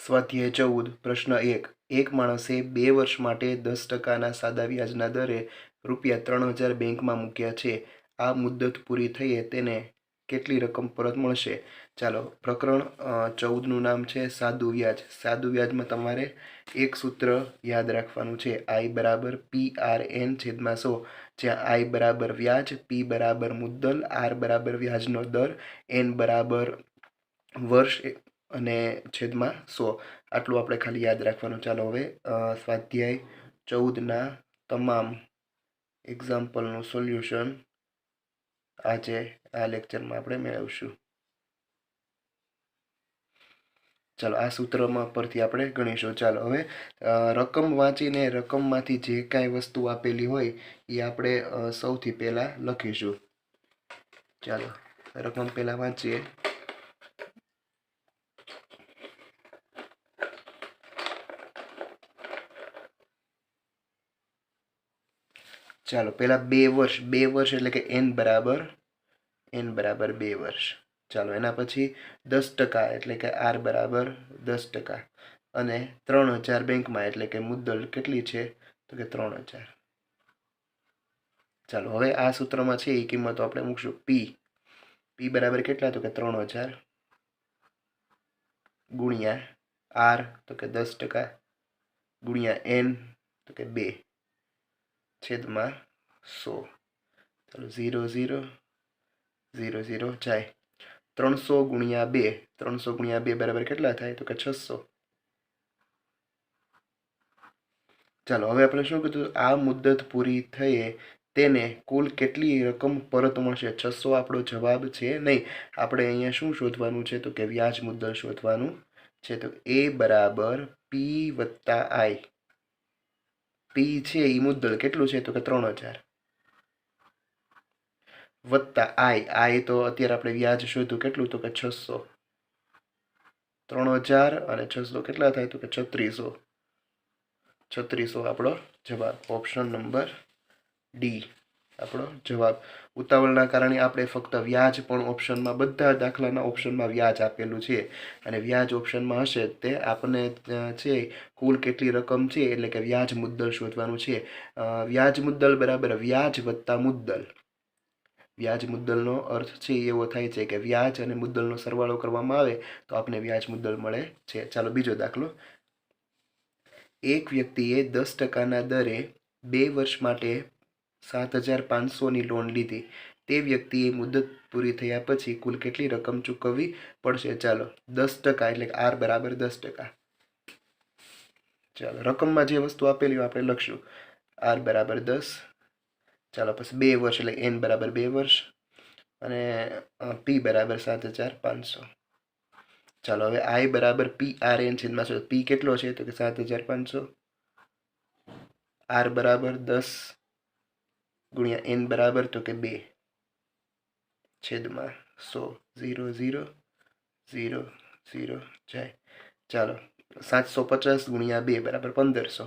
સ્વાધ્યાય 14 પ્રશ્ન 1 એક માણસે 2 વર્ષ માટે 10% સાદા વ્યાજના દરે ₹3000 બેંકમાં મૂક્યા છે. આ મુદત પૂરી થયે તેને કેટલી રકમ પરત મળશે? ચાલો, પ્રકરણ 14નું નામ છે સાદું વ્યાજ. સાદું વ્યાજમાં તમારે એક સૂત્ર યાદ રાખવાનું છે, I = PRN/100, જ્યાં I બરાબર વ્યાજ, P બરાબર મુદ્દલ, R બરાબર વ્યાજનો દર, N બરાબર વર્ષ અને છેદમાં 100. આટલું આપણે ખાલી યાદ રાખવાનું. ચાલો હવે સ્વાધ્યાય 14ના તમામ એક્ઝામ્પલનું સોલ્યુશન આજે આ લેક્ચરમાં આપણે મેળવશું. ચાલો, આ સૂત્રમાં પરથી આપણે ગણીશું. ચાલો હવે રકમ વાંચીને રકમમાંથી જે કાંઈ વસ્તુ આપેલી હોય એ આપણે સૌથી પહેલાં લખીશું. ચાલો, રકમ પહેલાં વાંચીએ. ચાલો, પહેલાં 2 વર્ષ. 2 વર્ષ એટલે કે N બરાબર 2 વર્ષ. ચાલો, એના પછી 10% એટલે કે R બરાબર 10%, અને 3000 બેંકમાં એટલે કે મુદ્દલ કેટલી છે તો કે 3000. ચાલો, હવે આ સૂત્રમાં છે એ કિંમતો આપણે મૂકશું. P બરાબર કેટલા તો કે 3000 ગુણ્યા R તો કે 10% ગુણ્યા N તો કે 2 છેદમાં 100. ચાલો, 0 0 0 0 જાય. 300 ગુણ્યા 2, 300 ગુણ્યા 2 બરાબર કેટલા થાય તો કે 600. ચાલો, હવે આપણે શું કીધું? આ મુદ્દત પૂરી થયે તેને કુલ કેટલી રકમ પરત મળશે? 600 આપણો જવાબ છે નહીં. આપણે અહીંયા શું શોધવાનું છે તો કે વ્યાજ મુદ્દલ શોધવાનું છે. તો A બરાબર P વત્તા I. P છે એ મુદ્દલ કેટલું છે તો કે 3000 વત્તા I તો અત્યારે આપણે વ્યાજ શોધ્યું કેટલું તો કે 600. 3000 અને 600 કેટલા થાય તો કે 3600. 3600 આપણો જવાબ. ઓપ્શન નંબર ડી આપણો જવાબ. ઉતાવળના કારણે આપણે ફક્ત વ્યાજ પણ ઓપ્શનમાં, બધા દાખલાના ઓપ્શનમાં વ્યાજ આપેલું છે, અને વ્યાજ ઓપ્શનમાં હશે તે આપણને છે કુલ કેટલી રકમ છે એટલે કે વ્યાજ મુદ્દલ શોધવાનું છે. વ્યાજ મુદ્દલ બરાબર વ્યાજ વત્તા મુદ્દલ. વ્યાજ મુદ્દલનો અર્થ છે એવો થાય છે કે વ્યાજ અને મુદ્દલનો સરવાળો કરવામાં આવે તો આપણને વ્યાજ મુદ્દલ મળે છે. ચાલો, બીજો દાખલો. એક વ્યક્તિએ 10%ના દરે 2 વર્ષ માટે 7500ની લોન લીધી. તે વ્યક્તિએ મુદત પૂરી થયા પછી કુલ કેટલી રકમ ચૂકવવી પડશે? ચાલો, 10% એટલે કે R બરાબર 10%. ચાલો, રકમમાં જે વસ્તુ આપેલી આપણે લખશું. R બરાબર 10. ચાલો, પછી 2 વર્ષ એટલે N બરાબર 2 વર્ષ, અને P બરાબર 7500. ચાલો, હવે I બરાબર PRN છેદમાં 100. P કેટલો છે તો કે 7500. R બરાબર 10 ગુણ્યા N બરાબર તો કે 2 છેદમાં 100. 0 0 0 0 જાય. ચાલો, 750 ગુણ્યા 2 બરાબર 1500.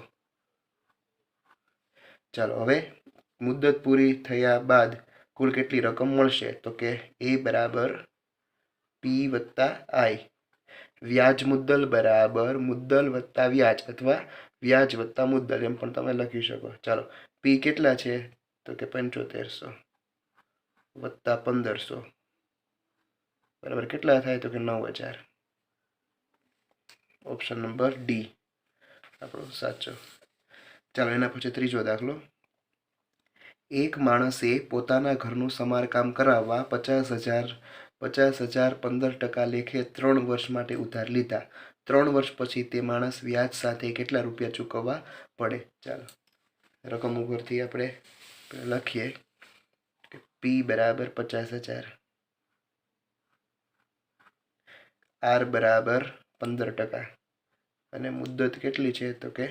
ચાલો, હવે મુદ્દત પૂરી થયા બાદ કુલ કેટલી રકમ મળશે તો કે A બરાબર P વત્તા I. વ્યાજ મુદ્દલ બરાબર મુદ્દલ વત્તા વ્યાજ, અથવા વ્યાજ વત્તા મુદ્દલ એમ પણ તમે લખી શકો. ચાલો, P કેટલા છે તો કે 7500 વત્તા 1500 બરાબર કેટલા થાય તો કે 9000. ઓપ્શન નંબર ડી આપણો સાચો. ચાલો, એના પછી ત્રીજો દાખલો. એક માણસે પોતાના ઘરનું સમારકામ કરાવવા 50,000 15% લેખે 3 વર્ષ માટે ઉધાર લીધા. 3 વર્ષ પછી તે માણસ વ્યાજ સાથે કેટલા રૂપિયા ચૂકવવા પડે? ચાલો, રકમ ઉપરથી આપણે લખીએ કે P બરાબર 50,000, R બરાબર 15%, અને મુદ્દત કેટલી છે તો કે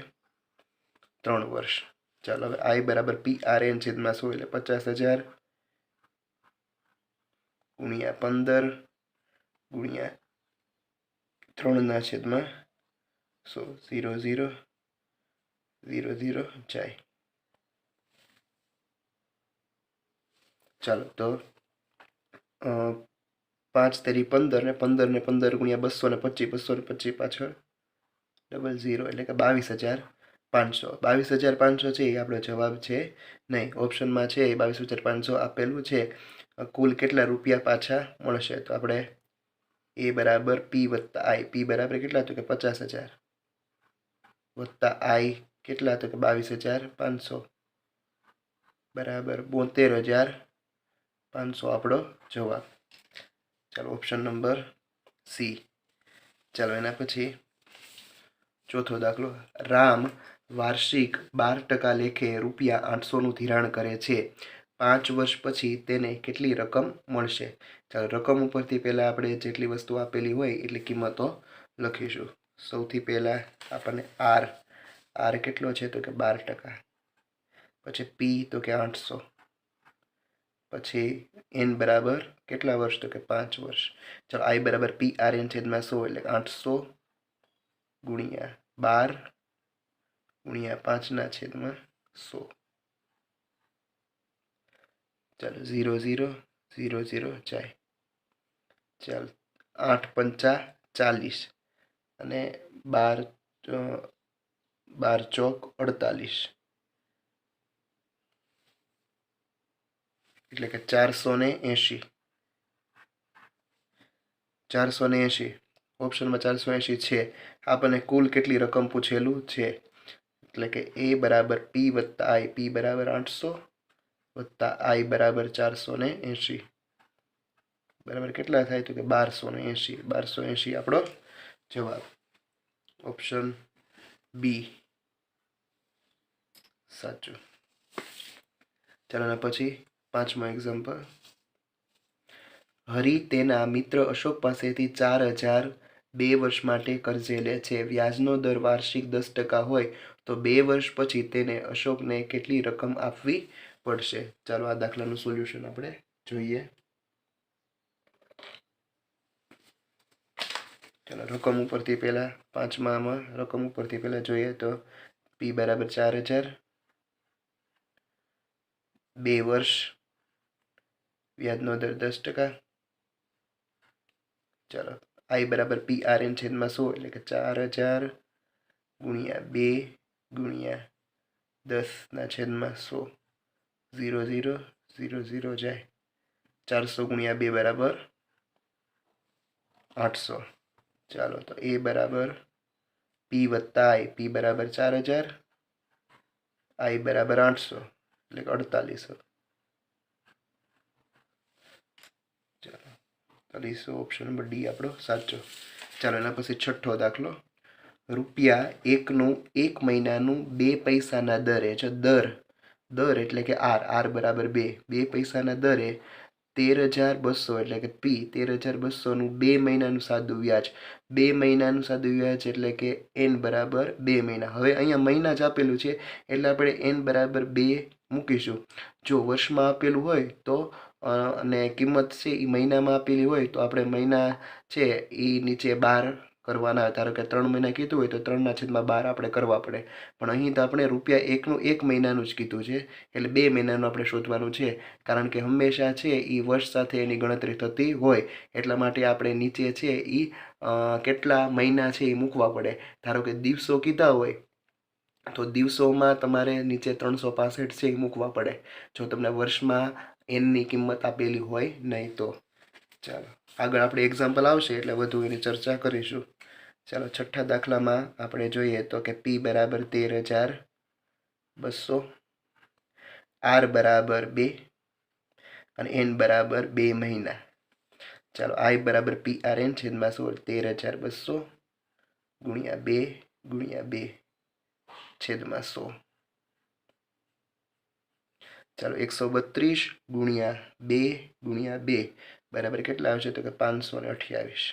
3 વર્ષ. ચાલો, હવે I બરાબર PRN છેદમાં 100 એટલે 50,000 ગુણ્યા 15 ગુણ્યા 3 છેદમાં 100. 0 0 0 0 જાય. ચાલો, તો 5 તેરી 15 ને 15 ને 15 ગુણ્યા 225, 225 પાછળ 00 એટલે કે 22,500. 22,500 છે એ આપણો જવાબ છે નહીં. ઓપ્શનમાં છે એ 22,500 આપેલું છે. કુલ કેટલા રૂપિયા પાછા મળશે? તો આપણે એ બરાબર પી વત્તા આઈ. પી બરાબર કેટલા? તો કે 50,000 વત્તા આઈ કેટલા? તો કે 22,500 બરાબર 72,500 આપણો જવાબ. ચાલો ઓપ્શન નંબર સી. ચાલો એના પછી ચોથો દાખલો. રામ વાર્ષિક 12% લેખે ₹800નું ધિરાણ કરે છે. 5 વર્ષ પછી તેને કેટલી રકમ મળશે? ચાલો રકમ ઉપરથી પહેલાં આપણે જેટલી વસ્તુ આપેલી હોય એટલી કિંમતો લખીશું. સૌથી પહેલાં આપણને આર કેટલો છે? તો કે 12%. પછી પી તો કે 800. પછી એન બરાબર કેટલા વર્ષ? તો કે 5 વર્ષ. ચાલો આઈ બરાબર પી આર એન છેદમાં 100 એટલે 800 ગુણ્યા 12 ગુણ્યા 5/100. ચાલો 0 0 0 0 જાય. ચાલો 8 પંચા 40 અને 12 ચોક 48 એટલે કે 480. 480 ઓપ્શનમાં 480 છે. આપણને કુલ કેટલી રકમ પૂછેલું છે? એટલે કે એ બરાબર પી વત્તા આઈ. પી બરાબર 800 વત્તા આઈ બરાબર 480 બરાબર કેટલા થાય? તો કે 1280. 1280 આપણો જવાબ. ઓપ્શન બી સાચું. ચાલો એના પછી પાંચમો એક્ઝામ્પલ. હરિ તેના મિત્ર અશોક પાસેથી 4,000 2 વર્ષ માટે કર્જે લે છે. વ્યાજનો દર વાર્ષિક 10% હોય તો 2 વર્ષ પછી તેને અશોકને કેટલી રકમ આપવી પડશે? ચાલો આ દાખલાનું સોલ્યુશન આપણે જોઈએ. ચાલો રકમ ઉપરથી પહેલાં પાંચમામાં રકમ ઉપરથી પહેલાં જોઈએ તો પી બરાબર 4,000 2 વર્ષ વ્યાજનો દર 10%. ચાલો આઈ બરાબર પી આર એન છેદમાં 100 એટલે કે 4,000 ગુણ્યા 2 ગુણ્યા 10/100. 0 0 0 0 જાય. 400 ગુણ્યા 2 બરાબર 800. ચાલો તો એ બરાબર પી વત્તા આઈ. પી બરાબર 4,000 આઈ બરાબર 800 એટલે કે 4800. ચાલો 4800 ઓપ્શન નંબર ડી આપણો સાચો. ચાલો એના પછી છઠ્ઠો દાખલો. ₹1નું 1 મહિનાનું 2 પૈસાના દરે છે. દર એટલે કે આર બરાબર 2 પૈસાના દરે 13,200 એટલે કે પી 13,200નું 2 મહિનાનું સાદું વ્યાજ. 2 મહિનાનું સાદું વ્યાજ એટલે કે એન બરાબર 2 મહિના. હવે અહીંયા મહિના જ આપેલું છે એટલે આપણે એન બરાબર 2 મૂકીશું. જો વર્ષમાં આપેલું હોય તો અને કિંમત છે એ મહિનામાં આપેલી હોય તો આપણે મહિના છે એ નીચે 12 કરવાના. ધારો કે 3 મહિના કીધું હોય તો 3/12 આપણે કરવા પડે. પણ અહીં તો આપણે ₹1નું 1 મહિનાનું જ કીધું છે એટલે 2 મહિનાનું આપણે શોધવાનું છે. કારણ કે હંમેશા છે એ વર્ષ સાથે એની ગણતરી થતી હોય એટલા માટે આપણે નીચે છે એ કેટલા મહિના છે એ મૂકવા પડે. ધારો કે દિવસો કીધા હોય તો દિવસોમાં તમારે નીચે 365 છે એ મૂકવા પડે જો તમને વર્ષમાં એનની કિંમત આપેલી હોય નહીં તો. ચાલો આગળ આપણે એક્ઝામ્પલ આવશે એટલે વધુ એની ચર્ચા કરીશું. ચાલો છઠ્ઠા દાખલામાં આપણે જોઈએ તો કે પી બરાબર 13,200 આર બરાબર 2 અને એન બરાબર 2 મહિના. ચાલો આઈ બરાબર પી આર એન છેદમાં 16 13,200 ગુણ્યા 2 ગુણ્યા 2 છેદમાં 100. ચાલો 132 ગુણ્યા 2 ગુણ્યા 2 બરાબર કેટલા આવશે? તો કે 528.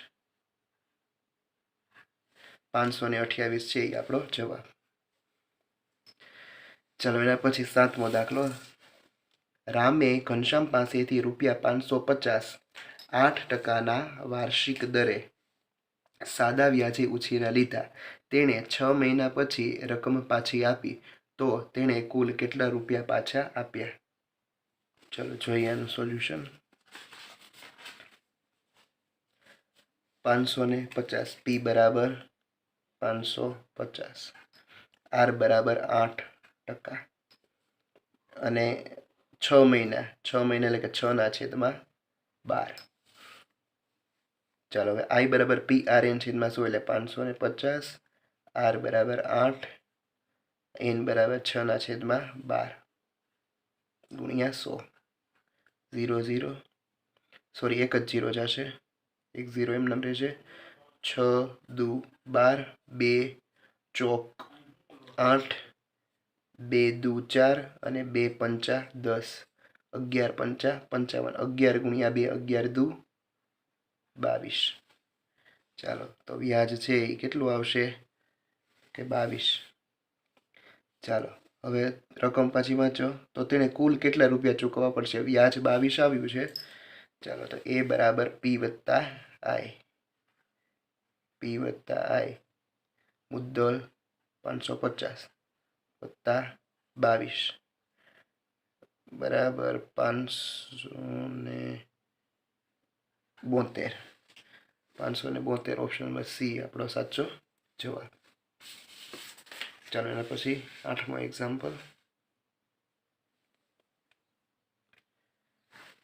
528 છે એ આપણો જવાબ. ચાલો એના પછી સાતમો દાખલો. રામે ઘનશ્યામ પાસેથી ₹550 8%ના વાર્ષિક દરે સાદા વ્યાજે ઉછીના લીધા. તેણે 6 મહિના પછી રકમ પાછી આપી તો તેણે કુલ કેટલા રૂપિયા પાછા આપ્યા? ચલો જોઈએ આનું સોલ્યુશન. 550 પી બરાબર 550 આર બરાબર 8% અને 6 મહિના એટલે કે 6/12. ચાલો હવે આઈ બરાબર પી આર એન છેદમાં શું એટલે 550 આર બરાબર 8 એન બરાબર 6/12 ગુણ્યા 100 0 0 સોરી એક જ 0 જશે, એક 0 એમ નંબર છે. 6 દુ 12 2 ચોક 8 2 દુ 4 અને 2 પંચા 10 11 પંચા 55 11 ગુણ્યા 2 11 દુ 22. ચાલો તો વ્યાજ છે એ કેટલું આવશે કે 22. ચાલો હવે રકમ પાછી વાંચો તો તેને કુલ કેટલા રૂપિયા ચૂકવવા પડશે. વ્યાજ 22 આવ્યું છે. ચાલો તો એ બરાબર પી વત્તા આઈ મુદ્દલ 550 વત્તા 22 બરાબર 572. ઓપ્શન નંબર સી આપણો સાચો જવાબ. ચાલો એના પછી 8મો એક્ઝામ્પલ.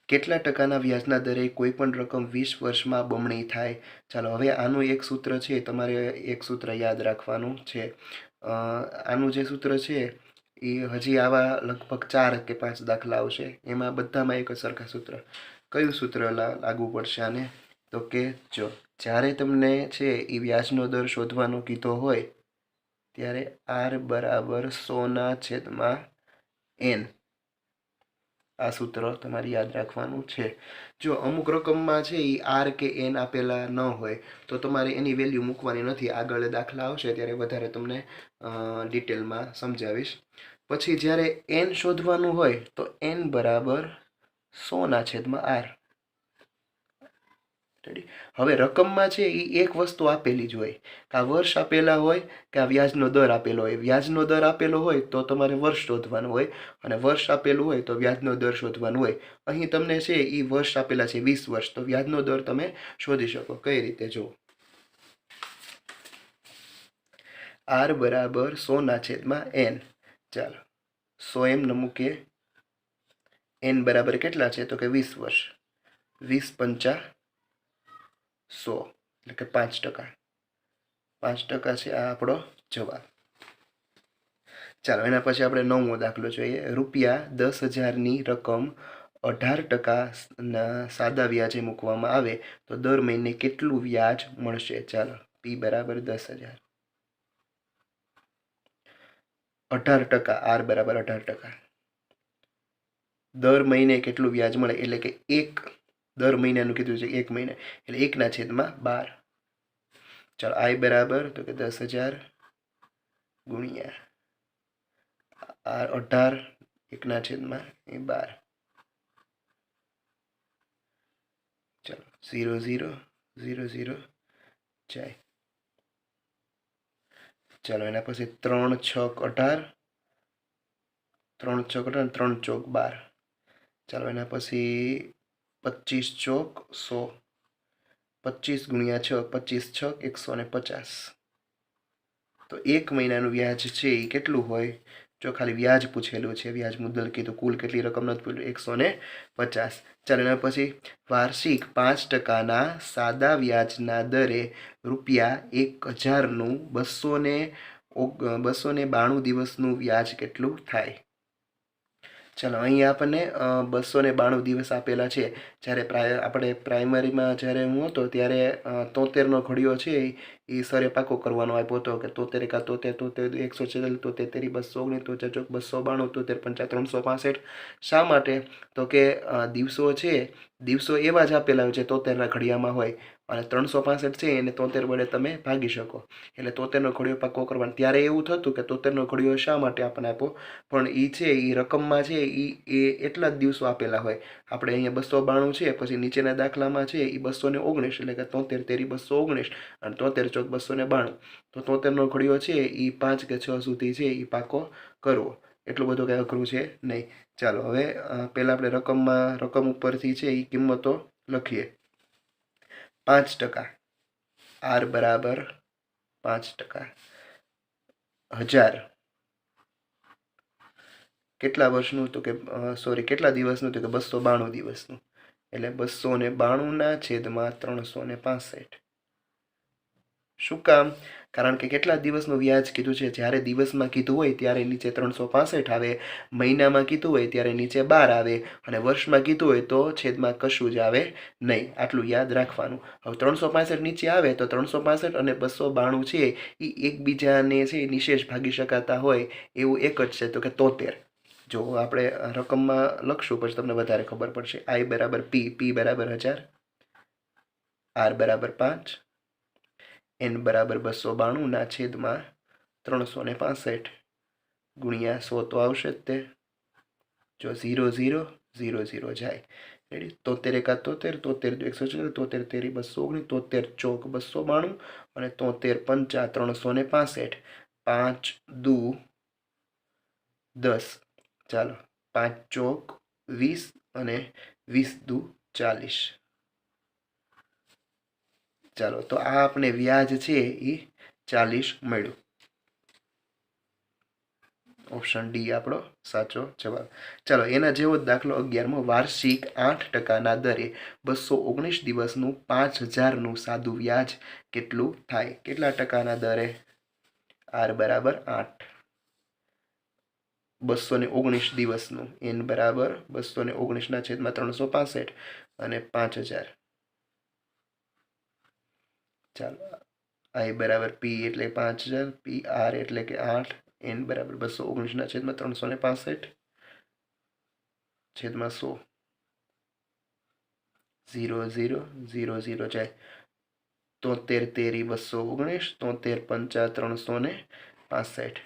કેટલા ટકાના વ્યાજના દરે કોઈ પણ રકમ 20 વર્ષમાં બમણી થાય. ચાલો હવે આનું એક સૂત્ર છે, તમારે એક સૂત્ર યાદ રાખવાનું છે. આનું જે સૂત્ર છે એ હજી આવા લગભગ 4 કે 5 દાખલા આવશે, એમાં બધામાં એક સરખા સૂત્ર. કયું સૂત્ર લાગુ પડશે આને? તો કે જો જ્યારે તમને છે એ વ્યાજનો દર શોધવાનો કીધો હોય ત્યારે આર બરાબર 100/n. આ સૂત્ર તમારે યાદ રાખવાનું છે. જો અમુક રકમમાં છે એ આર કે એન આપેલા ન હોય તો તમારે એની વેલ્યુ મૂકવાની નથી. આગળ દાખલા આવશે ત્યારે વધારે તમને ડિટેલમાં સમજાવીશ. પછી જ્યારે એન શોધવાનું હોય તો એન બરાબર 100/r. હવે રકમમાં છે એ એક વસ્તુ આપેલી જ હોય, કે આ વર્ષ આપેલા હોય કે આ વ્યાજનો દર આપેલો હોય. વ્યાજનો દર આપેલો હોય તો તમારે વર્ષ શોધવાનું હોય, અને વર્ષ આપેલું હોય તો વ્યાજનો દર શોધવાનું હોય. અહીં તમને છે એ વર્ષ આપેલા છે 20 વર્ષ, તો વ્યાજનો દર તમે શોધી શકો. કઈ રીતે જુઓ, આર બરાબર 100/n. ચાલો 100 એમ ન મૂકીએ. એન બરાબર કેટલા છે તો કે 20 વર્ષ. 20 પંચા 100 એટલે કે 5%. 5% છે આ આપણો જવાબ. ચાલો એના પછી આપણે 9મો દાખલો જોઈએ. રૂપિયા 10,000ની રકમ 18% સાદા વ્યાજે મૂકવામાં આવે તો દર મહિને કેટલું વ્યાજ મળશે. ચાલો પી બરાબર 10,000 18%, આર બરાબર 18%. દર મહિને કેટલું વ્યાજ મળે એટલે કે એક દર મહિનાનું કીધું છે, 1 મહિના એટલે 1/12. ચાલો આઈ બરાબર તો કે 10,000 ગુણ્યા 18 1/12. ચાલો 0 0 0 0 જાય. ચાલો એના પછી 3 6 18, 3 6 18, 3 ચોક 12. ચાલો એના પછી 25 ચોક 100. 25 ગુણ્યા 6 25 6 150. તો એક મહિનાનું વ્યાજ છે એ કેટલું હોય? જો ખાલી વ્યાજ પૂછેલું છે, વ્યાજ મુદ્દલ કીધું, કુલ કેટલી રકમ નથી પૂછ્યું, 150. ચાલો એના પછી વાર્ષિક 5%ના સાદા વ્યાજના દરે રૂપિયા 1,000નું 292 દિવસનું વ્યાજ કેટલું થાય. ચાલો અહીં આપણને 292 દિવસ આપેલા છે. જ્યારે આપણે પ્રાઇમરીમાં જ્યારે હું હતો ત્યારે 73નો ઘડિયો છે એ સરે પાકો કરવાનો આપ્યો હતો કે 73 એકા 73, 146, 73, 219, 292, 73, 365. શા માટે? તો કે દિવસો એવા જ આપેલા હોય છે 73ના ઘડિયામાં હોય, અને 365 છે એને 73 વડે તમે ભાગી શકો, એટલે 73નો ઘડિયો પાકો કરવાનો. ત્યારે એવું થતું કે 73નો ઘડિયો શા માટે આપણને આપ્યો, પણ એ છે એ રકમમાં છે એ એટલા જ દિવસો આપેલા હોય. આપણે અહીંયા 292 છે, પછી નીચેના દાખલામાં છે એ 219 એટલે કે 73 તેરી 219 અને 73 ચોક 292. તો 73નો ઘડિયો છે એ 5 કે 6 સુધી છે એ પાકો કરવો. એટલું બધું કંઈ અઘરું છે નહીં. ચાલો હવે પહેલાં આપણે રકમ ઉપરથી છે એ કિંમતો લખીએ. 5%, આર બરાબર 5%. 1000 કેટલા વર્ષનું? તો કે સોરી કેટલા દિવસનું? તો કે 292 દિવસનું. એટલે 292 છેદમાં 365. શું કામ? કારણ કે કેટલા દિવસનું વ્યાજ કીધું છે? જ્યારે દિવસમાં કીધું હોય ત્યારે નીચે 365 આવે, મહિનામાં કીધું હોય ત્યારે નીચે 12 આવે, અને વર્ષમાં કીધું હોય તો છેદમાં કશું જ આવે નહીં. આટલું યાદ રાખવાનું. હવે 365 નીચે આવે તો 365 અને 292 છે એ એકબીજાને છે નિશેષ ભાગી શકાતા હોય એવું એક જ છે, તો કે 73. જો આપણે રકમમાં લખશું પછી તમને વધારે ખબર પડશે. I બરાબર P બરાબર 1000, R બરાબર 5, n બરાબર 292 છેદમાં 365 ગુણ્યા 100 તો આવશે જ તે. જો 0 0 0 0 જાય. રેડી? 73 એકા 73, 73 દુ 114, 73 તેરી 219, 73 ચોક 292 અને 73 પંચા 365. 5 દુ 10. ચાલો 5 ચોક 20 અને 20 દુ 40. ચાલો તો આ આપણે વ્યાજ છે એ 40 મળ્યું. ઓપ્શન ડી આપણો સાચો જવાબ. ચાલો એના જેવો જ દાખલો 11મો. વાર્ષિક 8%ના દરે 219 દિવસનું 5000નું સાદું વ્યાજ કેટલું થાય? કેટલા ટકાના દરે? R બરાબર 8. 219 દિવસનું, n બરાબર 219 છેદમાં 365 અને 5000. ચાલો I બરાબર P એટલે 5000, PR એટલે કે 8, n બરાબર 219 છેદમાં 365 છેદમાં 100. 0 0 0 0 જાય. 73 તેરી 219, 73 પંચા 365,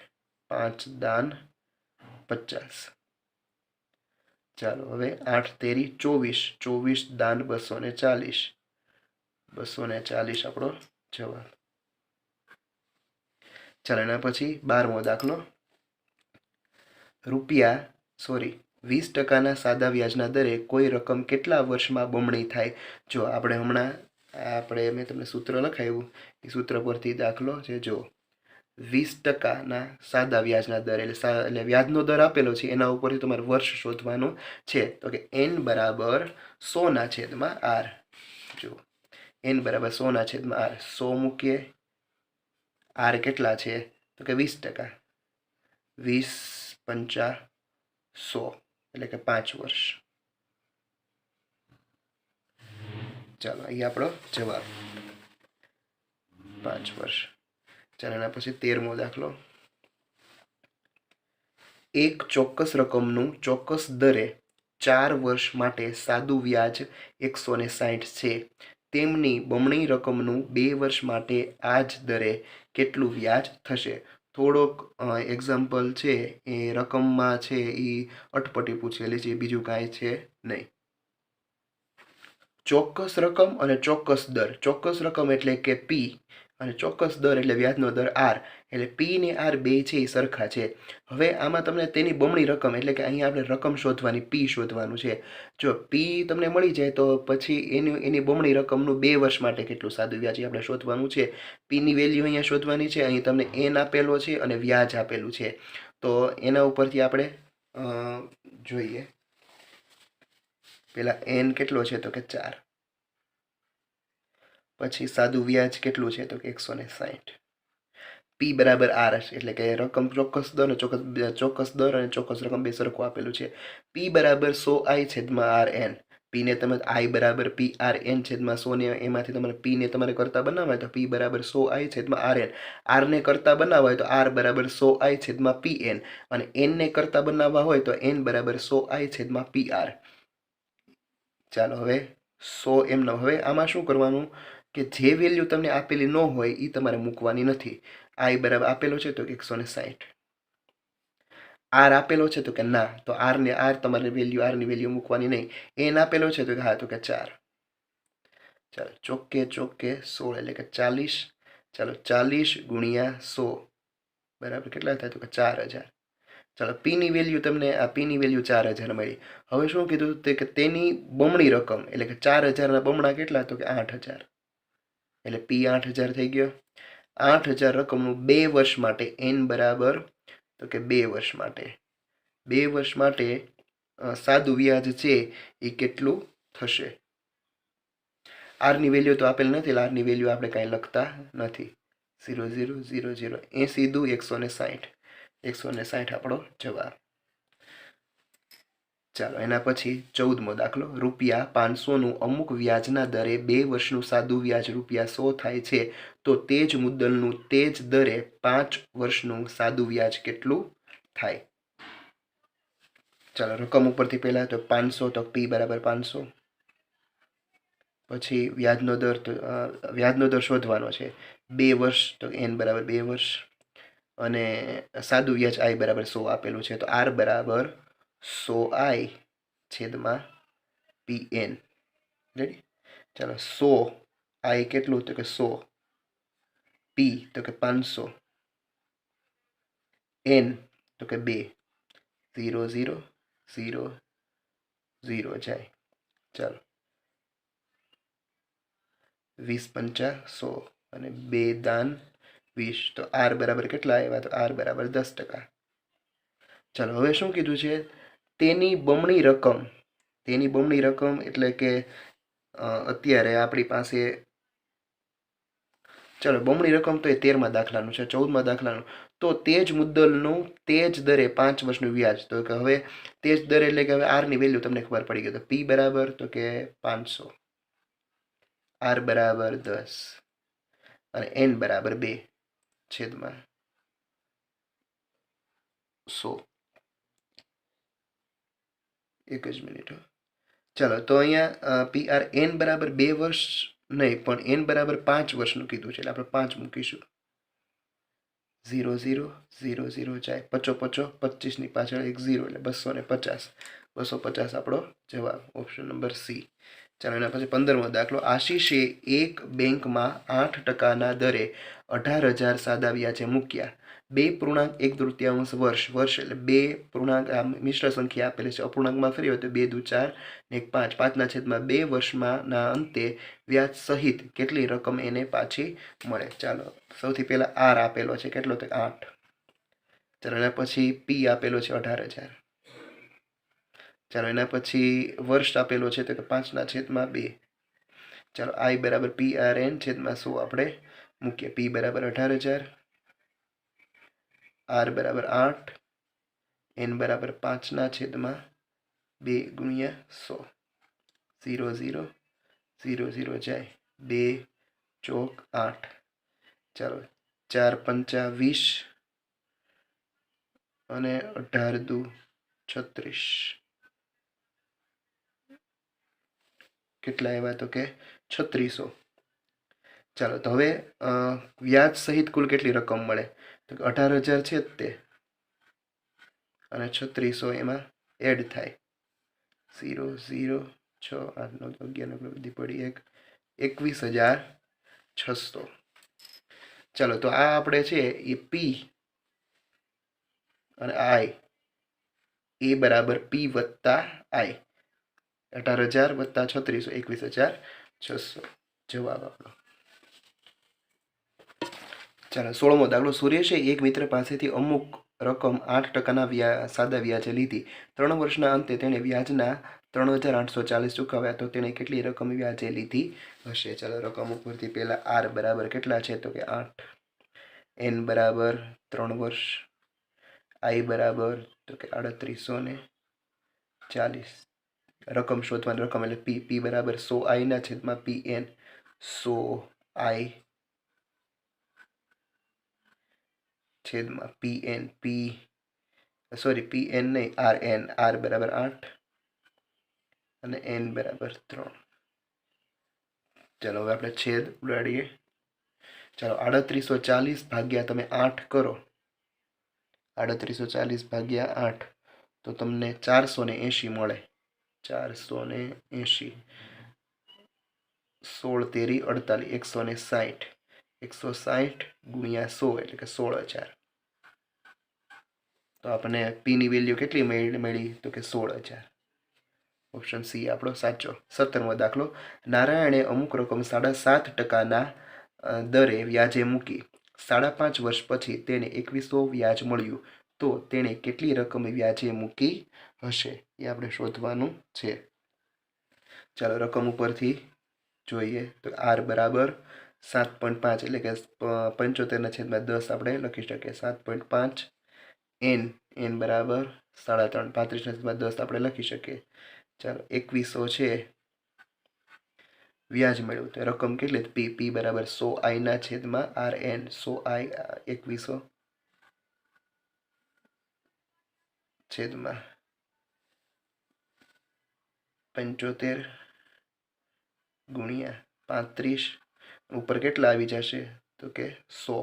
5 દાન 50. ચાલો હવે 8 તેરી 24, 24 દાન 240, 240 આપણો જવાબ. ચાલો એના પછી 12મો દાખલો. ₹20% સાદા વ્યાજના દરે કોઈ રકમ કેટલા વર્ષમાં બમણી થાય? જો આપણે હમણાં મેં તમને સૂત્ર લખાવ્યું એ સૂત્ર પરથી દાખલો છે. જો 20%ના સાદા વ્યાજના દર એટલે વ્યાજનો દર આપેલો છે, એના ઉપરથી તમારે વર્ષ શોધવાનું છે. તો કે n બરાબર 100 છેદમાં r. જો n બરાબર 100 છેદમાં r. 100 મૂકીએ. r કેટલા છે? તો કે 20%. 20 પંચા 100 એટલે કે 5 વર્ષ. ચાલો અહીં આપણો જવાબ 5 વર્ષ. ચાલો એના પછી 13મો દાખલો. એક ચોક્કસ રકમનું ચોક્કસ દરે 4 વર્ષ માટે સાદું વ્યાજ 160 છે. તેમની બમણી રકમનું 2 વર્ષ માટે આ જ દરે કેટલું વ્યાજ થશે? થોડોક એક્ઝામ્પલ છે એ રકમમાં છે એ અટપટી પૂછેલી છે, બીજું કાંઈ છે નહીં. ચોક્કસ રકમ અને ચોક્કસ દર. ચોક્કસ રકમ એટલે કે P અને ચોક્કસ દર એટલે વ્યાજનો દર R. એટલે P ને R બે છે એ સરખા છે. હવે આમાં તમને તેની બમણી રકમ એટલે કે અહીંયા આપણે રકમ શોધવાની, P શોધવાનું છે. જો P તમને મળી જાય તો પછી એની બમણી રકમનું 2 વર્ષ માટે કેટલું સાદું વ્યાજ આપણે શોધવાનું છે. P ની વેલ્યુ અહીંયા શોધવાની છે. અહીં તમને n આપેલો છે અને વ્યાજ આપેલું છે. તો એના ઉપરથી આપણે જોઈએ. પેલા n કેટલો છે? તો કે 4. પછી સાદું વ્યાજ કેટલું છે? તો કે 160. P બરાબર R એટલે કે રકમ ચોક્કસ દર ચોક્કસ દર અને ચોક્કસ રકમ બે સરખું આપેલું છે. P બરાબર 100I છેદમાં RN. P ને તમે I બરાબર PRN છેદમાં 100 ને એમાંથી તમારે P ને તમારે કરતા બનાવવા હોય તો P બરાબર 100I છેદમાં RN. R ને કરતા બનાવવા હોય તો R બરાબર 100I છેદમાં PN અને N ને કરતા બનાવવા હોય તો N બરાબર 100I છેદમાં PR. ચાલો હવે 100 એમનો. હવે આમાં શું કરવાનું કે જે વેલ્યુ તમને આપેલી ન હોય એ તમારે મૂકવાની નથી. I બરાબર આપેલો છે તો 160. R આપેલો છે તો કે ના, તો R તમારે વેલ્યુ R ની વેલ્યુ મૂકવાની નહીં. N આપેલો છે તો કે હા, તો કે 4. ચાલો ચોકે 16 એટલે કે 40. ચાલો 40 ગુણ્યા 100 બરાબર કેટલા થાય? તો કે 4000. ચાલો P ની વેલ્યુ તમને આ P ની વેલ્યુ 4000 મળી. હવે શું કીધું કે તેની બમણી રકમ એટલે કે 4000ના બમણા કેટલા? તો કે 8000. એટલે P 8000 થઈ ગયો. 8,000 રકમનું 2 વર્ષ માટે n બરાબર તો કે 2 વર્ષ માટે 2 વર્ષ માટે સાદું વ્યાજ છે એ કેટલું થશે? આરની વેલ્યુ તો આપેલ નથી એટલે આરની વેલ્યુ આપણે કાંઈ લખતા નથી. 0,0,0,0 80 દુ 160 160 આપણો જવાબ. ચાલો એના પછી 14મો દાખલો. ₹500નું અમુક વ્યાજના દરે 2 વર્ષનું સાદું વ્યાજ ₹100 થાય છે તો તે જ મુદ્દલનું તે જ દરે 5 વર્ષનું સાદું વ્યાજ કેટલું થાય? ચાલો રકમ ઉપરથી પહેલા તો 500 તો p બરાબર 500. પછી વ્યાજનો દર શોધવાનો છે. 2 વર્ષ તો n બરાબર 2 વર્ષ અને સાદું વ્યાજ i બરાબર 100 આપેલું છે તો r બરાબર 100i છેદમાં pn. રેડી? ચાલો 100 i કેટલું તો કે 100, p તો કે 500, n તો કે 2, 0 0 0 0 જાય. ચાલો 20 પંચા 100 અને 2 દાન 20 તો r બરાબર કેટલા આવ્યા તો r બરાબર 10%. ચાલો હવે શું કીધું છે? તેની બમણી રકમ એટલે કે અત્યારે આપણી પાસે ચાલો બમણી રકમ તો એ 13મા દાખલાનું છે. 14મા દાખલાનું તો તે જ મુદ્દલનું તે જ દરે 5 વર્ષનું વ્યાજ. તો કે હવે તે જ દરે એટલે કે હવે r ની વેલ્યુ તમને ખબર પડી ગઈ. તો p બરાબર તો કે 500, r બરાબર 10 અને n બરાબર 2 છેદમાં 100. એક જ મિનિટ. ચાલો તો અહીંયા pr n બરાબર 2 વર્ષ નહીં પણ n બરાબર 5 વર્ષનું કીધું છે એટલે આપણે 5 મૂકીશું. 0 0 0 0 જાય 55 25ની પાછળ એક 0 એટલે 250 250 આપણો જવાબ ઓપ્શન નંબર સી. ચાલો એના પછી 15મો દાખલો. આશીષે એક બેંકમાં 8%ના દરે 18,000 સાદા વ્યાજે મૂક્યા. 2.1 વર્ષ એટલે 2 પૂર્ણાંક મિશ્ર સંખ્યા આપેલી છે. અપૂર્ણાંકમાં ફરી હોય તો 2 દુ 4 ને 1 5 5ના છેદમાં 2 વર્ષમાંના અંતે વ્યાજ સહિત કેટલી રકમ એને પાછી મળે? ચાલો સૌથી પહેલા r આપેલો છે કેટલો તો 8. ચાલો એના પછી p આપેલો છે 18,000. ચાલો એના પછી વર્ષ આપેલો છે તો કે 5ના છેદમાં 2. ચાલો i બરાબર prn છેદમાં 100 આપણે મૂકીએ. p બરાબર 18,000, r બરાબર 8, n બરાબર 5ના છેદમાં 2 ગુણ્યા 100. 0 0 0 0 જાય 2 ચોક 8. ચાલો 4 પંચા 20 અને 18 દુ 36. કેટલા આવ્યા તો કે 3600. ચાલો તો હવે વ્યાજ સહિત કુલ કેટલી રકમ મળે તો કે 18,000 છે જ તે અને 3600 એમાં એડ થાય. 0 0 6 8 9 11 બધી પડી 21,600. ચાલો તો આ આપણે છે એ p અને i એ બરાબર p વત્તા i 18,000 વત્તા 3600 21,600 જવાબ આપણો. ચાલો 16મો દાખલો. સુરેશે એક મિત્ર પાસેથી અમુક રકમ 8%ના સાદા વ્યાજે લીધી. 3 વર્ષના અંતે તેણે વ્યાજના 3,840 ચૂકવ્યા તો તેણે કેટલી રકમ વ્યાજે લીધી હશે? ચાલો રકમ ઉપરથી પહેલા r બરાબર કેટલા છે તો કે 8, n બરાબર 3 વર્ષ, i બરાબર તો કે 3840. રકમ શોધવાની રકમ એટલે p બરાબર 100i ના છેદમાં pn 100i છેદમાં pn pn નહીં rn, r બરાબર 8 અને n બરાબર 3. ચાલો હવે આપણે છેદ ઉડાડીએ. ચાલો 3840 ભાગ્યા તમે 8 કરો. 3840 ભાગ્યા 8 તો તમને 480 મળે. 480 16 તેરી 48 160 ગુણ્યા 100 એટલે કે 16,000. તો આપણને p ની વેલ્યુ કેટલી મળી તો કે 16,000. ઓપ્શન સી આપણો સાચો. 17મો દાખલો. નારાયણે અમુક રકમ 7.5%ના દરે વ્યાજે મૂકી. 5.5 વર્ષ પછી તેને 2100 વ્યાજ મળ્યું તો તેણે કેટલી રકમ વ્યાજે મૂકી હશે એ આપણે શોધવાનું છે. ચાલો રકમ ઉપરથી જોઈએ તો આર બરાબર 7.5 એટલે કે 75/10 આપણે લખી શકીએ. 7.5 એન બરાબર 3.5 35/10 આપણે લખી શકીએ. ચાલો 2100 છે વ્યાજ મળ્યું તો રકમ કેટલી પી પી બરાબર 100 ના છેદમાં આર એન 100 2100 છેદમાં 75 ગુણ્યા 35 ઉપર કેટલા આવી જશે તો કે 100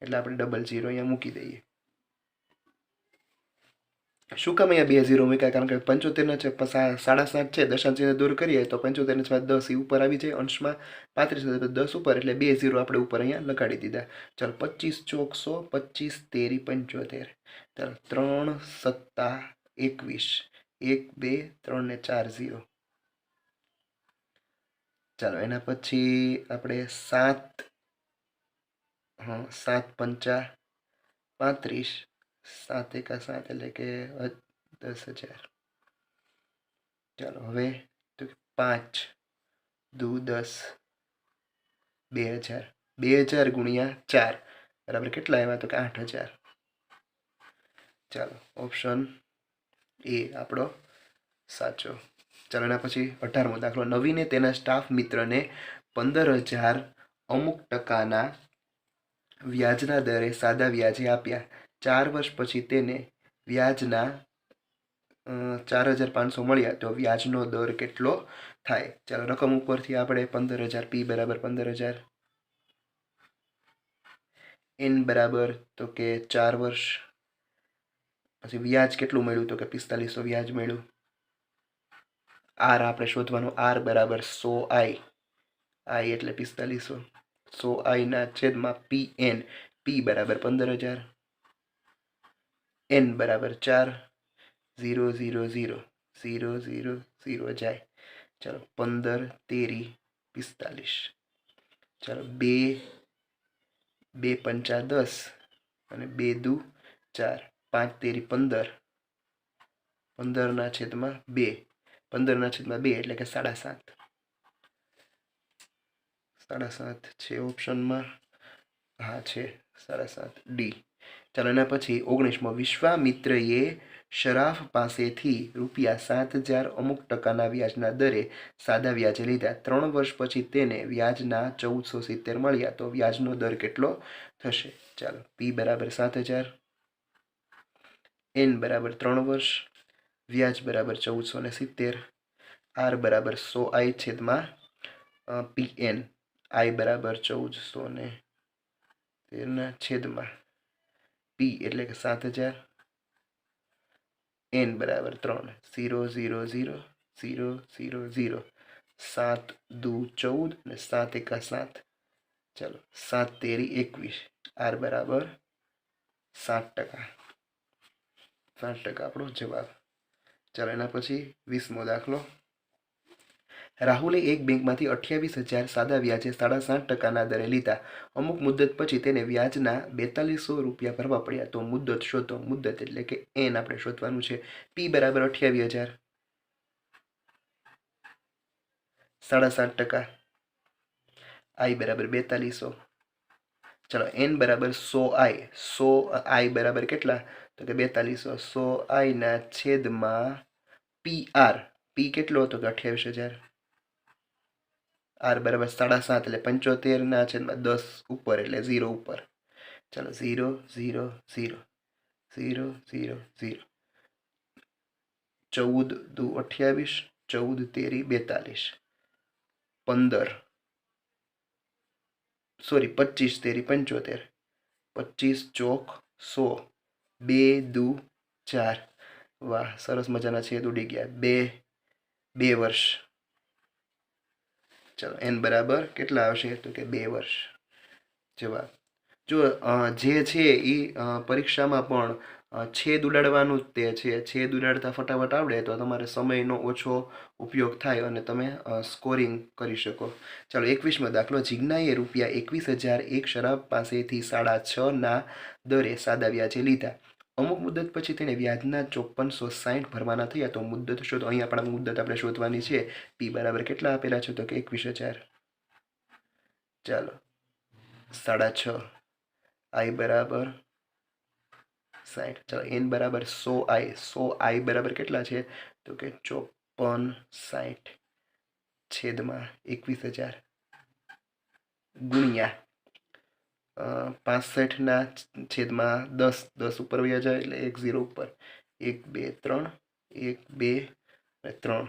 એટલે આપણે 00 અહીંયા મૂકી દઈએ. શું કામ અહીંયા 2 0 મૂક્યા કારણ કે 75 છે 7.5 છે દશાંશ ચિહ્ન દૂર કરીએ તો 75/10 એ ઉપર આવી જાય અંશમાં 35 10 ઉપર એટલે 2 0 આપણે ઉપર અહીંયા લગાડી દીધા. ચાલો 25 ચોક 100 25 તેરી 75 ચાલો 3 સત્તા 21 1 2 3 ને 4 0. ચાલો એના પછી આપણે 7 પંચા 35 7 એકા 7 એટલે કે 10,000. ચાલો હવે તો 5 દુ 10 2000 2000 ગુણ્યા 4 બરાબર કેટલા આવ્યા તો કે 8000. ચાલો ઓપ્શન એ આપણો સાચો. ચાલો એના પછી 18મો દાખલો. નવીને તેના સ્ટાફ મિત્રને 15,000 અમુક ટકાના વ્યાજના દરે સાદા વ્યાજે આપ્યા. 4 વર્ષ પછી તેને વ્યાજના 4,500 મળ્યા તો વ્યાજનો દર કેટલો થાય? ચાલો રકમ ઉપરથી આપણે 15,000 પી બરાબર 15,000 એન બરાબર તો કે 4 વર્ષ પછી વ્યાજ કેટલું મળ્યું તો કે 4500 વ્યાજ મળ્યું. આર આપણે શોધવાનું આર બરાબર 100 આઈ એટલે 4500 100 ના છેદમાં પી એન પી બરાબર 15,000 એન બરાબર 4 0 0 0 0 0 0 જાય. ચાલો 15 તેરી 45. ચાલો 2 2 પંચા 10 અને 2 દુ 4 5 તેરી 15 15 ના છેદમાં 2 15 ના છેદમાં 2 એટલે કે 7.5 7.5 છે ઓપ્શનમાં. હા છે 7.5 ડી. ચાલો એના પછી 19મો. વિશ્વામિત્રએ શરાફ પાસેથી ₹7,000 અમુક ટકાના વ્યાજના દરે સાદા વ્યાજે લીધા. 3 વર્ષ પછી તેને વ્યાજના 1470 મળ્યા તો વ્યાજનો દર કેટલો થશે? ચાલો પી બરાબર 7,000 એન બરાબર 3 વર્ષ વ્યાજ બરાબર 1470 આર બરાબર 100 છેદમાં પી એન આઈ બરાબર 1470 છેદમાં પી એટલે કે 7,000 એન બરાબર 3 0 0 0 0 0 0 7 દુ 14 અને 7 એકા 7. ચાલો 7 તેરી 21 આર બરાબર 60%. 60% આપણો જવાબ. ચાલો એના પછી 20મો દાખલો. રાહુલે એક બેંકમાંથી 28,000 સાદા વ્યાજે 7.5% દરે લીધા. અમુક મુદત પછી તેને વ્યાજના 4200 રૂપિયા ભરવા પડ્યા તો મુદત શોધો. મુદત એટલે કે એન આપણે શોધવાનું છે. પી બરાબર 28,000 7.5% આઈ બરાબર 4200. ચલો એન બરાબર 100 આઈ બરાબર કેટલા તો કે 4200 100 ના છેદમાં પી આર પી કેટલો હતો કે 28,000 આર બરાબર 7.5 એટલે 75 ના છેદમાં 10 ઉપર એટલે 0 ઉપર. ચાલો 0 0 0 0 0 0 14 દુ 28 14 તેરી 42 15 સોરી 25 તેરી 75 25 ચોક 100 2 દુ 4. વાહ સરસ મજાના છેદ ઉડી ગયા. 2 વર્ષ. ચાલો એન બરાબર કેટલા આવશે તો કે 2 વર્ષ જવાબ. જો જે છે એ પરીક્ષામાં પણ છેદ ઉડાડવાનું જ તે છે. છેદ ઉડાડતા ફટાફટ આવડે તો તમારે સમયનો ઓછો ઉપયોગ થાય અને તમે સ્કોરિંગ કરી શકો. ચાલો 21મો દાખલો. જીજ્ઞાએ ₹21,000 એક શરાબ પાસેથી 6.5ના દરે સાદા વ્યાજે લીધા. અમુક મુદત પછી તેણે વ્યાજના 5460 ભરવાના થયા. તો મુદત શોધો. અહીંયા પણ મુદત આપણે શોધવાની છે. પી બરાબર કેટલા આપેલા છે? તો કે 21,000. ચાલો 6.5. આઈ બરાબર 60. ચાલો એન બરાબર 100i. 100i બરાબર કેટલા છે? તો કે 5460 છેદમાં 21,000 ગુણ્યા 65ના છેદમાં 10. 10 ઉપર વયા જાય એટલે 1 0 ઉપર 1 2 3 1 2 અને 3.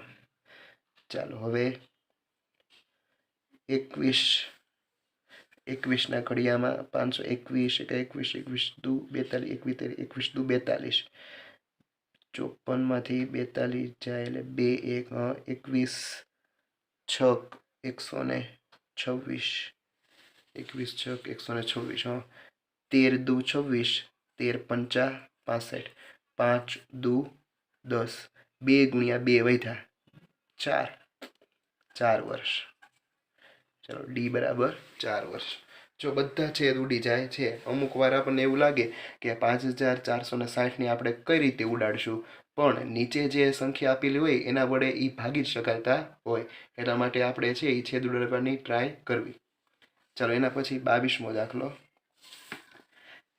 ચાલો હવે 21ના ઘડિયામાં 521 21 21 દુ 42 21 દુ 42. 54 માંથી 42 જાય એટલે 2 1 21 6 126. 21 6 126. 13 દુ 26. 13 5 65. 5 દુ 10. 2 ગુણ્યા 2 વધ્યા 4 વર્ષ. ચલો ડી બરાબર 4 વર્ષ. જો બધા છેદ ઉડી જાય છે. અમુક વાર આપણને એવું લાગે કે 5460ની આપણે કઈ રીતે ઉડાડશું, પણ નીચે જે સંખ્યા આપેલી હોય એના વડે એ ભાગી જ શકાતા હોય. એટલા માટે આપણે છે એ છેદ ઉડાડવાની ટ્રાય કરવી. ચાલો એના પછી 22મો દાખલો.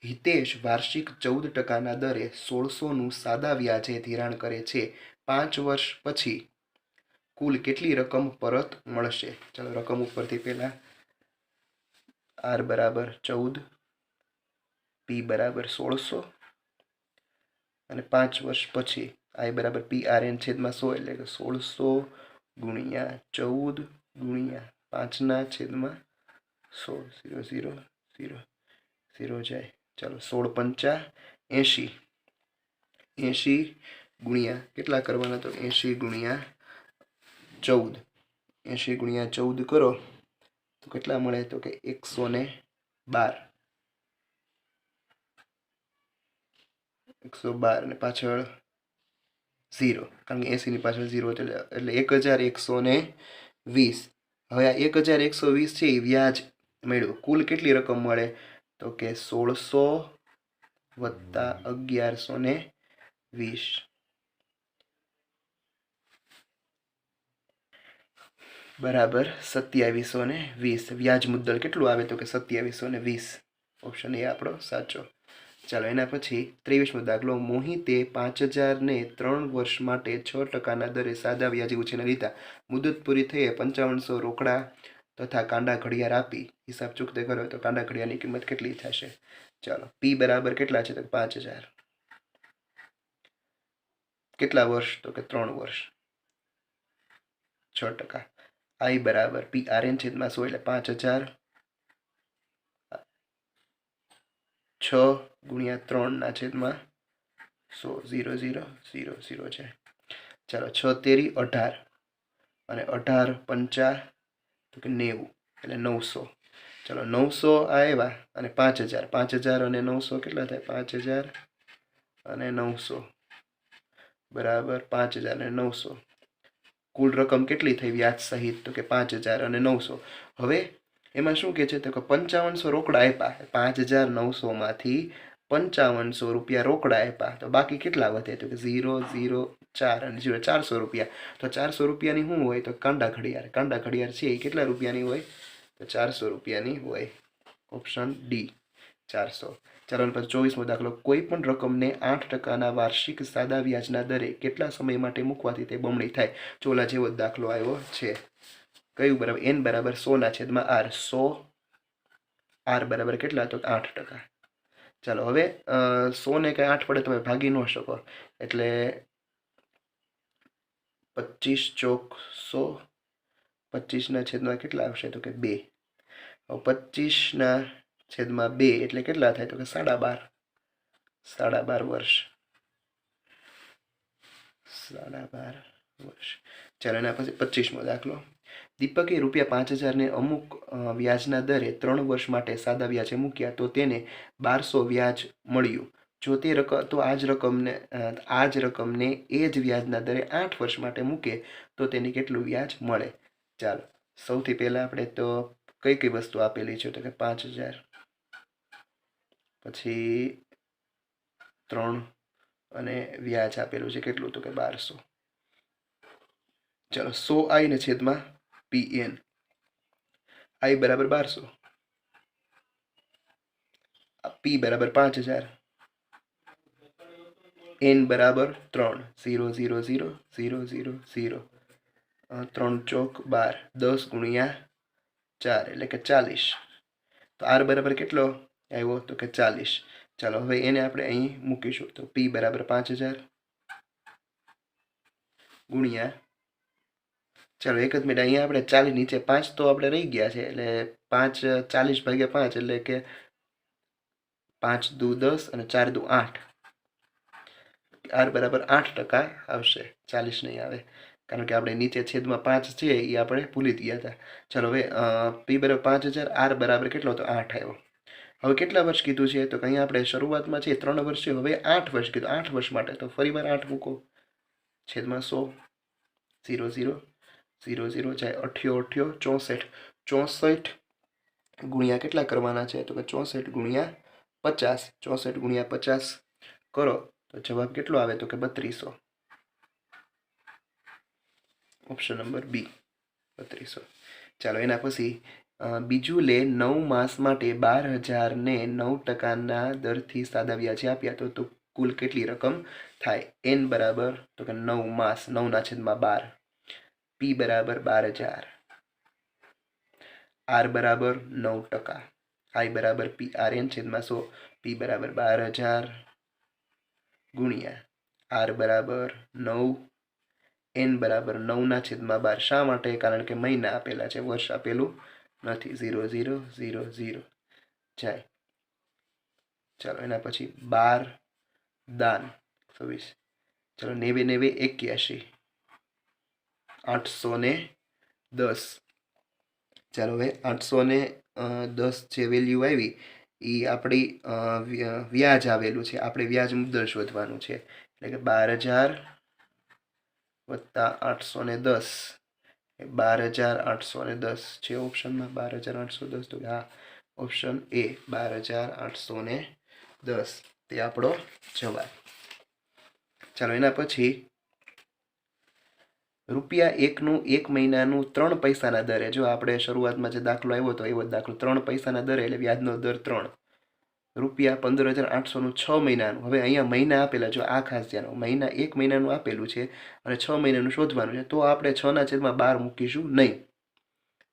હિતેશ વાર્ષિક 14%ના દરે 1600નું સાદા વ્યાજે ધિરાણ કરે છે. 5 વર્ષ પછી કુલ કેટલી રકમ પરત મળશે? ચાલો રકમ ઉપરથી પહેલા આર બરાબર 14, પી બરાબર 1600 અને 5 વર્ષ પછી આઈ બરાબર પી આર એન છેદમાં 100 એટલે કે 1600 ગુણ્યા 14 ગુણ્યા 5ના છેદમાં 100. 0 0 0 0 જાય. ચાલો 16 પંચા 80. 80 ગુણ્યા કેટલા કરવાના? તો 80 ગુણ્યા 14. 80 ગુણ્યા 14 કરો તો કેટલા મળે? તો કે 112. 112 અને પાછળ 0, કારણ કે 80ની પાછળ 0 એટલે 1120. હવે આ 1120 છે એ વ્યાજ મળ્યું. કુલ કેટલી રકમ મળે? તો કે 1600 વત્તા 1120 બરાબર 2720. વ્યાજ મુદ્દલ કેટલું આવે? તો કે 2720. ઓપ્શન એ આપણો સાચો. ચાલો એના પછી 23મો દાખલો. મોહિતે 5000ને 3 વર્ષ માટે 6%ના દરે સાદા વ્યાજે ઉછીના લીધા. મુદત પૂરી થયે 5500 રોકડા તથા કાંડા ઘડિયાળ આપી. હિસાબ ચૂકતે કરો તો કાંડા ઘડિયાળની કિંમત કેટલી થશે? ચાલો પી બરાબર કેટલા છે? તો 5000. કેટલા વર્ષ? તો કે 3 વર્ષ 6%. આઈ બરાબર પી આર એન છેદમાં 100 એટલે 5000 6 ગુણ્યા 3ના છેદમાં 100. 0 0 0 0 છે. ચાલો 6 તેરી 18 અને 18 પંચા તો કે 90 એટલે 900. ચાલો 900 આવ્યા અને 5000. 5000 અને 900 કેટલા થાય? 5000 અને 900 બરાબર 5000 અને 900. કુલ રકમ કેટલી થઈ વ્યાજ સહિત? તો કે 5000 અને 900. હવે એમાં શું કે છે? તો કે 5500 રોકડા આપ્યા. 5900 માંથી 5500 રૂપિયા રોકડા આપ્યા તો બાકી કેટલા વધે? તો કે 0 0 4 અને 0 400 રૂપિયા. તો 400 રૂપિયાની શું હોય? તો કાંડા ઘડિયાળ. કાંડા ઘડિયાળ છે એ કેટલા રૂપિયાની હોય? તો 400 રૂપિયાની હોય. Option D 400. ચાલો પછી 24મો દાખલો. કોઈ પણ રકમને 8%ના વાર્ષિક સાદા વ્યાજના દરે કેટલા સમય માટે મૂકવાથી તે બમણી થાય? ચોલા જેવો જ દાખલો આવ્યો છે. કયું બરાબર? એન બરાબર 100ના છેદમાં આર. 100 આર બરાબર કેટલા? તો 8%. ચાલો હવે 100 ને કઈ 8 વડે તમે ભાગી ન શકો એટલે 25 ચોક 100. 25ના છેદમાં કેટલા આવશે? તો કે 2. 25ના છેદમાં 2 એટલે કેટલા થાય? તો કે 12.5. 12.5 વર્ષ. 12.5 વર્ષ. ચાલો એના પછી 25મો દાખલો. દીપકે ₹5000ને અમુક વ્યાજના દરે 3 વર્ષ માટે સાદા વ્યાજે મૂક્યા તો તેને 1200 વ્યાજ મળ્યું. જો તે રકમ તો આ જ રકમને એ જ વ્યાજના દરે 8 વર્ષ માટે મૂકે તો તેને કેટલું વ્યાજ મળે. ચાલો સૌથી પહેલાં આપણે તો કઈ કઈ વસ્તુ આપેલી છે તો કે 5000, પછી 3 અને વ્યાજ આપેલું છે કેટલું તો કે 1200. ચાલો 100i ને છેદમાં pn, i બરાબર 1200, p બરાબર 5000, n બરાબર 3, 0 0 0 0 0 0, 3 ચોક 12, 10 ગુણ્યા 4 એટલે કે 40. તો r બરાબર કેટલો આવ્યો તો કે 40. ચાલો હવે એને આપણે અહીં મૂકીશું તો p બરાબર 5000 ગુણ્યા, ચાલો એક જ મિનિટ, અહીંયા આપણે 40 નીચે 5 તો આપણે રહી ગયા છે એટલે 5 40 ભાગ્યા 5 એટલે કે 5 દુ 10 અને 4 દુ 8, r બરાબર 8% આવશે, 40 નહીં આવે કારણ કે આપણે નીચે છેદમાં 5 છે એ આપણે ભૂલી ગયા હતા. ચાલો હવે p બરાબર 5000, r બરાબર કેટલો તો 8 આવ્યો. હવે કેટલા વર્ષ કીધું છે તો કે અહીંયા આપણે શરૂઆતમાં છે 3 વર્ષ છે, હવે 8 વર્ષ કીધું, 8 વર્ષ માટે તો ફરીવાર 8 મૂકો છેદમાં 100, 0 0 0 0 જાય 88 64, 64 ગુણ્યા કેટલા કરવાના છે તો કે 64 ગુણ્યા 50, 64 ગુણ્યા 50 કરો તો જવાબ કેટલો આવે તો કે 3200. Option number B 3200. ચાલો એના પછી બીજું લે 9 માસ માટે 12000 ને 9%ના દરથી સાદા વ્યાજે આપ્યા તો કુલ કેટલી રકમ થાય. n બરાબર તો કે 9 માસ, 9/12, p બરાબર 12000, r બરાબર 9%, i બરાબર PRN છેદમાં 100, p બરાબર 12000 ગુણ્યા r બરાબર 9, n બરાબર 9/12. શા માટે? કારણ કે મહિના આપેલા છે, વર્ષ આપેલું નથી. 0 0 0 0 જાય. ચાલો એના પછી 12 દાન 26, ચાલો 90 90 81, 810. ચાલો હવે 810 જે વેલ્યુ આવી એ આપણી વ્યાજ આવેલું છે, આપણે વ્યાજ મુદ્દલ શોધવાનું છે એટલે કે 12000 વત્તા 810 એ 12810 છે ઓપ્શનમાં. 12810 તો હા ઓપ્શન એ 12810 તે આપણો જવાબ. ચાલો એના પછી ₹1નું 1 મહિનાનું 3 પૈસાના દરે, જો આપણે શરૂઆતમાં જે દાખલો આવ્યો હતો એવો દાખલો 3 પૈસાના દરે એટલે વ્યાજનો દર 3, ₹15800નું 6 મહિનાનું. હવે અહીંયા મહિના આપેલા, જો આ ખાસ ધ્યાન, મહિના 1 મહિનાનું આપેલું છે અને 6 મહિનાનું શોધવાનું છે તો આપણે 6/12 મૂકીશું નહીં.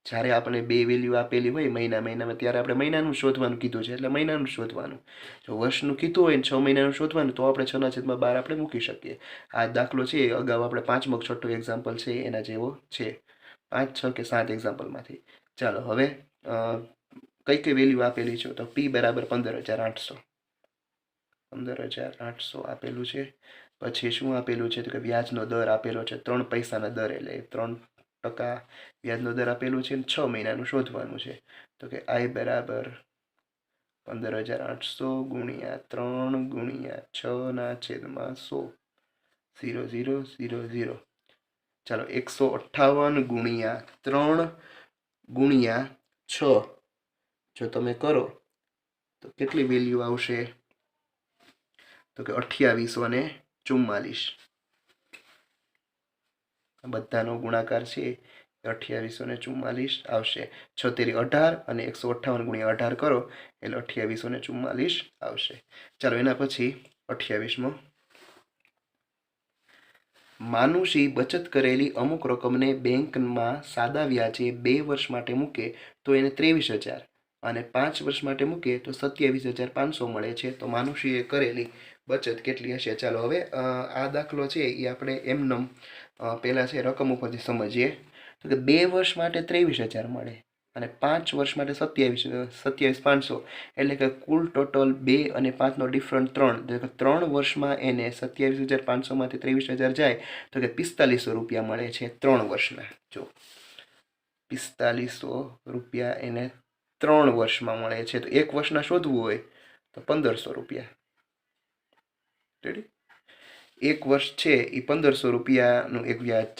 જ્યારે આપણે બે વેલ્યુ આપેલી હોય મહિનામાં ત્યારે આપણે મહિનાનું શોધવાનું કીધું છે એટલે મહિનાનું શોધવાનું. જો વર્ષનું કીધું હોય ને 6 મહિનાનું શોધવાનું તો આપણે 6/12 આપણે મૂકી શકીએ. આ દાખલો છે અગાઉ આપણે 5મો કે 6ઠો એક્ઝામ્પલ છે એના જેવો છે, 5 6 કે 7 એક્ઝામ્પલમાંથી. ચાલો હવે કઈ કઈ વેલ્યુ આપેલી છે તો p બરાબર 15800, 15800 આપેલું છે. પછી શું આપેલું છે તો કે વ્યાજનો દર આપેલો છે 3 પૈસાના દર એટલે 3% વ્યાજનો દર આપેલું છે. 6 મહિનાનું શોધવાનું છે તો કે i બરાબર 15800 ગુણ્યા 3 ગુણ્યા 6/100, 0 0 0 0. ચાલો 158 ગુણ્યા 3 ગુણ્યા 6 જો તમે કરો તો કેટલી વેલ્યુ આવશે તો કે 2844. બધાનો ગુણાકાર છે 2844 આવશે. 6 તેરી 18 અને 158 ગુણ્યા 18 કરો એટલે 2844 આવશે. ચાલો એના પછી 28મો, માનુષી બચત કરેલી અમુક રકમને બેંકમાં સાદા વ્યાજે 2 વર્ષ માટે મૂકે તો એને 23000 અને 5 વર્ષ માટે મૂકે તો 27500 મળે છે. તો માનુષીએ કરેલી બચત કેટલી હશે? ચાલો હવે આ દાખલો છે એ આપણે એમનેમ પહેલાં છે રકમ ઉપરથી સમજીએ તો કે 2 વર્ષ માટે 23000 મળે અને 5 વર્ષ માટે 27500 એટલે કે કુલ ટોટલ 2 અને 5નો ડિફરન્ટ 3, એટલે કે 3 વર્ષમાં એને 27500માંથી 23000 જાય તો કે 4500 રૂપિયા મળે છે 3 વર્ષના. જો 4500 રૂપિયા એને 3 વર્ષમાં મળે છે. તો 1 વર્ષના શોધવું હોય તો 1500 રૂપિયા. રેડી? એક વર્ષ છે એ 1500 રૂપિયાનું એક વ્યાજ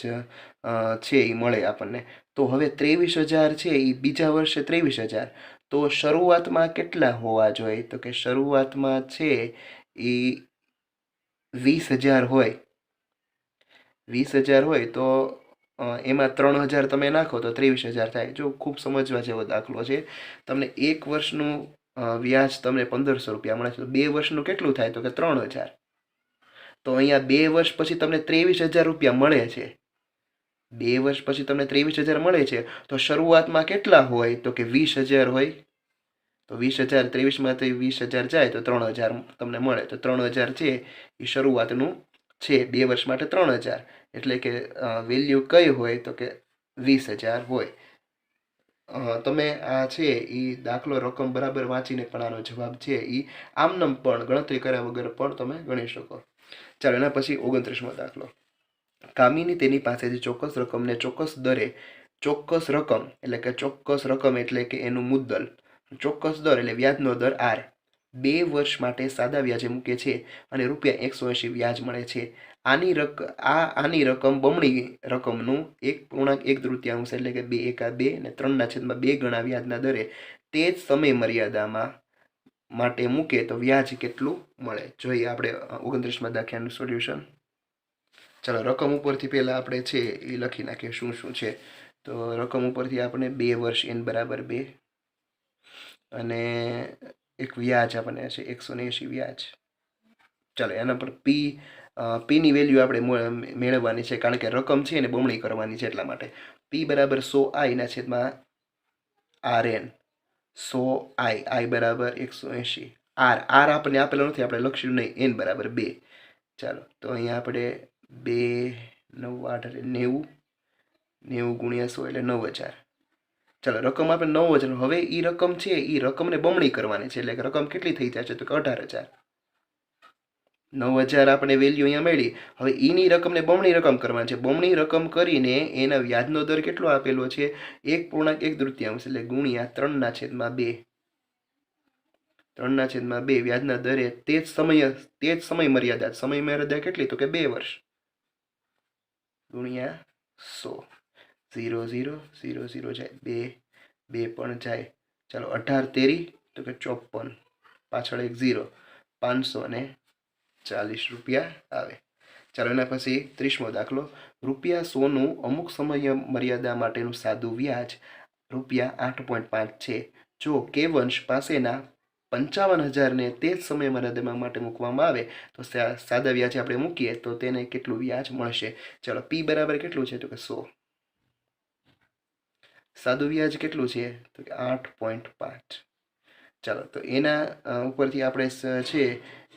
છે એ મળે આપણને. તો હવે 23,000 છે એ બીજા વર્ષે 23,000, તો શરૂઆતમાં કેટલા હોવા જોઈએ? તો કે શરૂઆતમાં છે એ 20,000 હોય. 20,000 હોય તો એમાં 3,000 તમે નાખો તો 23,000 થાય. જો ખૂબ સમજવા જેવો દાખલો છે. તમને એક વર્ષનું વ્યાજ તમને 1500 રૂપિયા મળે છે, તો 2 વર્ષનું કેટલું થાય? તો કે 3,000. તો અહીંયા 2 વર્ષ પછી તમને 23,000 રૂપિયા મળે છે. 2 વર્ષ પછી તમને 23,000 મળે છે, તો શરૂઆતમાં કેટલા હોય? તો કે 20,000 હોય. તો 20,000 23માંથી 20,000 જાય તો 3,000 તમને મળે. તો 3,000 છે એ શરૂઆતનું છે. 2 વર્ષ માટે 3,000, એટલે કે વેલ્યુ કઈ હોય? તો કે 20,000 હોય. તમે આ છે એ દાખલો રકમ બરાબર વાંચીને પણ આનો જવાબ છે એ આમનામ પણ ગણતરી કર્યા વગર પણ તમે ગણી શકો. ચાલો, એના પછી 29મો દાખલો. કામિની તેની પાસેથી ચોક્કસ રકમને ચોક્કસ દરે, ચોક્કસ રકમ એટલે કે એનું મુદ્દલ, ચોક્કસ દર એટલે વ્યાજનો દર R, 2 વર્ષ માટે સાદા વ્યાજે મૂકે છે અને ₹180 વ્યાજ મળે છે. આની રકમ બમણી રકમનું 1.1/3 એટલે કે 2 એકા 2 અને 3/2 ગણા વ્યાજના દરે તે જ સમય મર્યાદામાં માટે મૂકે તો વ્યાજ કેટલું મળે? જોઈએ આપણે 29મા દાખલાનું સોલ્યુશન. ચાલો, રકમ ઉપરથી પહેલાં આપણે છે એ લખી નાખીએ શું શું છે. તો રકમ ઉપરથી આપણે 2 વર્ષ n બરાબર 2 અને એક વ્યાજ આપણને છે 180 વ્યાજ. ચાલો, એના પર પીની વેલ્યુ આપણે મેળવવાની છે, કારણ કે રકમ છે એને બમણી કરવાની છે, એટલા માટે p બરાબર 100i/RN. 100i બરાબર 180. r આપણને આપેલો નથી, આપણે લખ્યું નહીં. n બરાબર 2. ચાલો, તો અહીંયા આપણે 2 9 8 એટલે 90. 90 ગુણ્યા 100 એટલે 9,000. ચાલો, રકમ આપણે 9,000. હવે એ રકમ છે એ રકમને બમણી કરવાની છે, એટલે કે રકમ કેટલી થઈ જાય છે? તો કે 18,000. 9,000 આપણે વેલ્યુ અહીંયા મળી. હવે એની રકમને બમણી રકમ કરવાની છે. બમણી રકમ કરીને એના વ્યાજનો દર કેટલો આપેલો છે? 1.1/3 એટલે ગુણ્યા 3/2. 3/2 વ્યાજના દરે તે જ સમય મર્યાદા કેટલી? તો કે 2 વર્ષ ગુણ્યા 100. 0 0 0 0 જાય, 2 પણ જાય. ચાલો, 18 તેરી તો કે 54, પાછળ એક 0, 540 રૂપિયા આવે. ચાલો, એના પછી 30મો દાખલો. ₹100નું અમુક સમય મર્યાદા માટેનું સાદું વ્યાજ ₹8.5 છે. જો કેવંશ પાસેના 55,000ને તે જ સમય મર્યાદામાં માટે મૂકવામાં આવે તો સાદા વ્યાજ આપણે મૂકીએ તો તેને કેટલું વ્યાજ મળશે? ચાલો, p બરાબર કેટલું છે? તો કે 100. સાદું વ્યાજ કેટલું છે? તો કે 8.5. ચાલો, તો એના ઉપરથી આપણે છે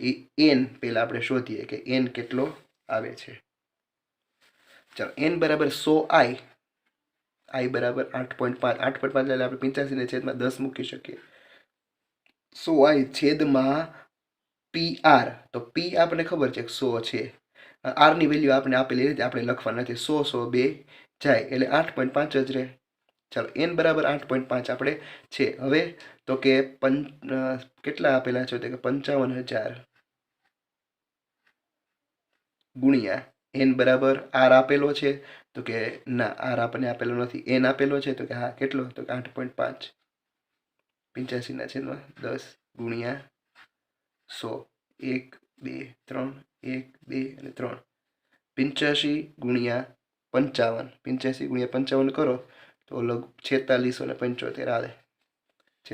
એ n પહેલાં આપણે શોધીએ કે n કેટલો આવે છે. ચાલો, n બરાબર 100i, i બરાબર 8.5. 8.5 એટલે આપણે 85/10 મૂકી શકીએ. 100i છેદમાં PR. તો p આપણને ખબર છે 100 છે. r ની વેલ્યુ આપણે આપેલી રીતે આપણે લખવા નથી. 100 2 જાય એટલે 8.5 જ રહે. ચાલો, n બરાબર 8.5 આપણે છે. હવે તો કે કેટલા આપેલા છે? તો કે 55,000 ગુણ્યા n બરાબર r આપેલો છે? તો કે ના, r આપણને આપેલો નથી. n આપેલો છે? તો કે હા. કેટલો? તો કે 8.5. 85/10 ગુણ્યા 100. 1 2 3 1 2 અને 3. 85 ગુણ્યા 55. 85 ગુણ્યા 55 કરો તો લગ 4675 આવે.